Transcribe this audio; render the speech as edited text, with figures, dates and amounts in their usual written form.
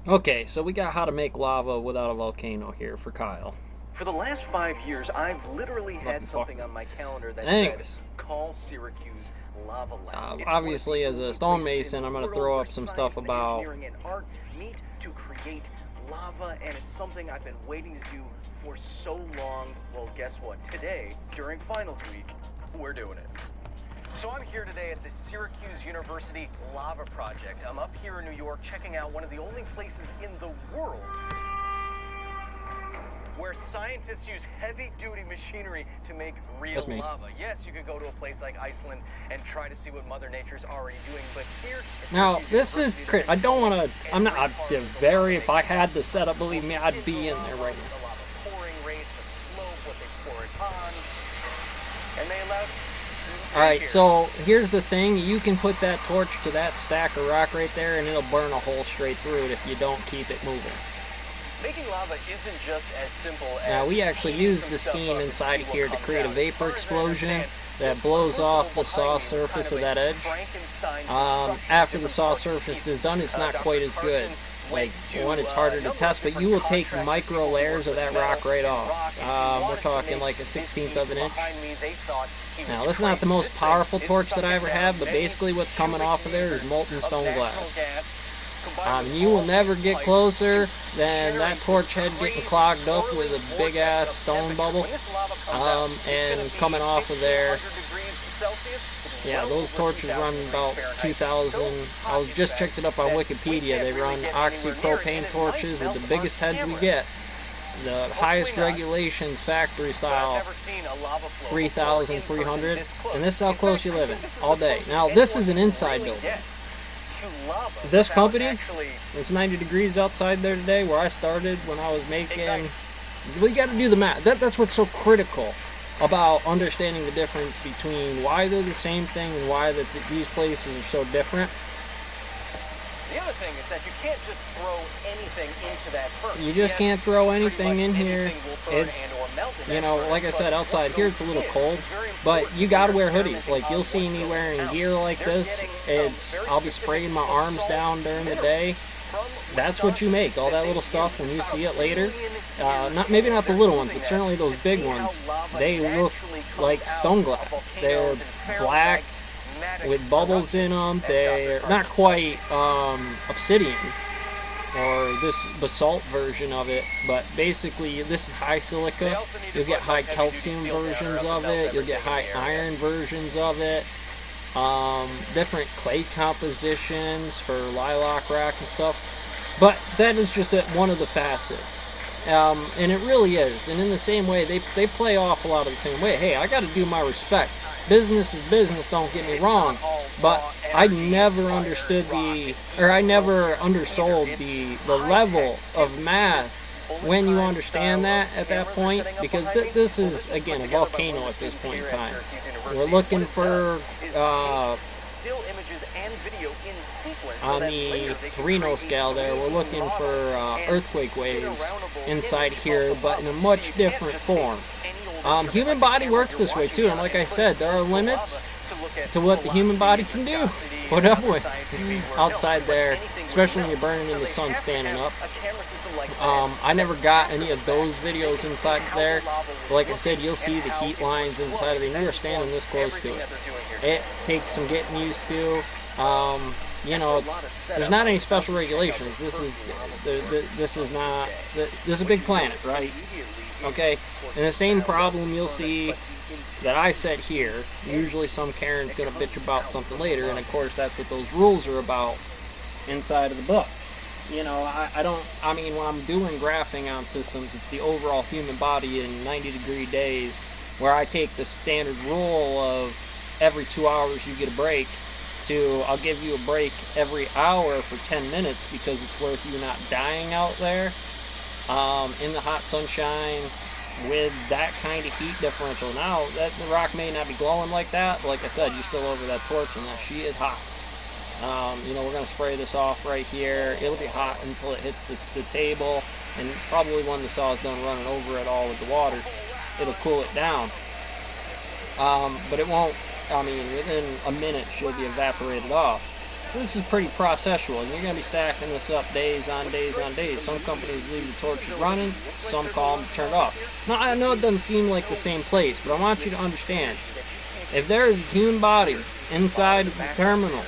Okay, so we got how to make lava without a volcano here for Kyle. For the last 5 years, I've literally had Lucky something fucker. on my calendar that said, Anyways, call Syracuse Lava Lab. It's one of the obviously as a only places in stonemason, the I'm going to world throw where up some stuff science and about... engineering and art meet to create lava, and it's something I've been waiting to do for so long. Well, guess what? Today, during finals week, we're doing it. So I'm here today at the Syracuse University Lava Project. I'm up here in New York checking out one of the only places in the world where scientists use heavy-duty machinery to make real That's me. lava. Yes, you could go to a place like Iceland and try to see what Mother Nature's already doing, but here... Now, this is... I don't want to... I'm not... if I had the setup, believe me, I'd be in there right now. The lava pouring rate, the slope, what they pour it on, and they allow... Alright, so here's the thing. You can put that torch to that stack of rock right there, and it'll burn a hole straight through it if you don't keep it moving. Making lava isn't just as simple as... Now, we actually use the steam inside of here to create a vapor explosion that blows off the saw surface of that edge. After the saw surface is done, it's not quite as good. Like, one, it's harder to test, but you will take micro layers of that rock right off. We're talking like a 1/16 of an inch. Now, this is not the most powerful torch that I ever had, but basically what's coming off of there is molten stone glass. You will never get closer than that torch head getting clogged up with a big ass stone bubble. And coming off of there, yeah, those torches run about 2,000. I just checked it up on Wikipedia. They run oxypropane torches with the biggest heads we get. The highest regulations, factory style, 3,300. And this is how close you're living all day. Now, this is an inside building. This company, it's 90 degrees outside there today where I started when I was making... We got to do the math. That's what's so critical about understanding the difference between why they're the same thing and why these places are so different. The other thing is that you can't just throw anything into that furnace. You just can't throw anything in here. You know, like I said, outside here it's a little cold, but you gotta wear hoodies. Like, you'll see me wearing gear like this. I'll be spraying my arms down during the day. That's what you make, all that little stuff. When you see it later, maybe not the little ones, but certainly those big ones, they look like stone glass. They're black with bubbles in them. They're not quite obsidian or this basalt version of it, but basically this is high silica. You'll get high calcium versions of it. You'll get high iron versions of it. Different clay compositions for lilac rock and stuff. But that is just one of the facets. And it really is. And in the same way, they play off a lot of the same way. Hey, I got to do my respect. Business is business, don't get me wrong. But I never understood I never undersold the level of math when you understand that at that point. Because this is, again, a volcano at this point in time. We're looking for... on the Reno scale there, we're looking for earthquake waves inside here, but in a much different form. Human body works this way too, and like I said, there are limits to what the human body can do. Put up with outside there, especially when you're burning in the sun standing up. I never got any of those videos inside there. But like I said, you'll see the heat lines inside of it, and we were standing this close to it. It takes some getting used to. You know, there's not any special regulations. This is a big planet, right? Okay, and the same problem you'll see that I said here. Usually some Karen's gonna bitch about something later, and of course that's what those rules are about inside of the book. You know, I mean, when I'm doing graphing on systems, it's the overall human body in 90-degree days, where I take the standard rule of every 2 hours you get a break, to I'll give you a break every hour for 10 minutes because it's worth you not dying out there in the hot sunshine with that kind of heat differential. Now, the rock may not be glowing like that, but like I said, you're still over that torch and that she is hot. You know, we're going to spray this off right here. It'll be hot until it hits the table, and probably when the saw is done running over it all with the water, it'll cool it down. But it won't, I mean, within a minute she'll be evaporated off. this is pretty processual, and you're going to be stacking this up days on days on days. Some companies leave the torches running, some call them turned off. Now, I know it doesn't seem like the same place, but I want you to understand, if there is a human body inside the terminal,